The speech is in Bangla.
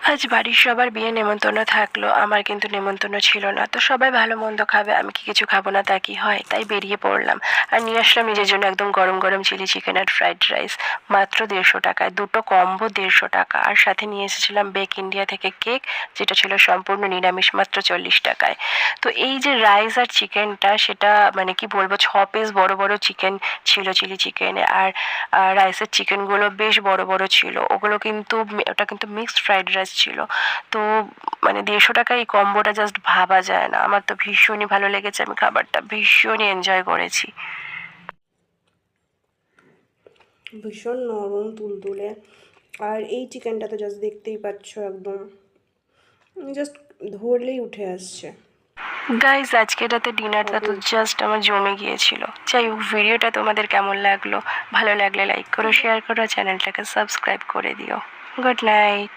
আজ বাড়ির সবার বিয়ে নেমন্তন্ন থাকলো, আমার কিন্তু নেমন্তন্ন ছিল না। তো সবাই ভালো মন্দ খাবে, আমি কি কিছু খাবো না তা কি হয়? তাই বেরিয়ে পড়লাম আর নিয়ে আসলাম নিজের জন্য একদম গরম গরম চিলি চিকেন আর ফ্রাইড রাইস, মাত্র 150 টাকায়। দুটো কম্বো 150 টাকা। আর সাথে নিয়ে এসেছিলাম বেক ইন্ডিয়া থেকে কেক, যেটা ছিল সম্পূর্ণ নিরামিষ, মাত্র 40 টাকায়। তো এই যে রাইস আর চিকেনটা, সেটা মানে কি বলবো, 6 পিস বড় বড় চিকেন ছিল চিলি চিকেনে। আর রাইসের চিকেনগুলো বেশ বড় বড় ছিল। ওটা কিন্তু মিক্সড ফ্রাইড রাইস ছিল। তো মানে 150 টাকায় এই কম্বোটা জাস্ট ভাবা যায় না। আমার তো ভীষণই ভালো লেগেছে, আমি খাবারটা ভীষণই এনজয় করেছি। ভীষণ নরম তুলতুলে। আর এই চিকেনটা তো জাস্ট দেখতেই পাচ্ছ, একদম জাস্ট ধরলেই উঠে আসছে। গাইজ, আজকে রাতে ডিনারটা তো জাস্ট আমার জমে গিয়েছিল। যাই হোক, ভিডিওটা তোমাদের কেমন লাগলো? ভালো লাগলে লাইক করো, শেয়ার করো, চ্যানেলটাকে সাবস্ক্রাইব করে দিও। Good night.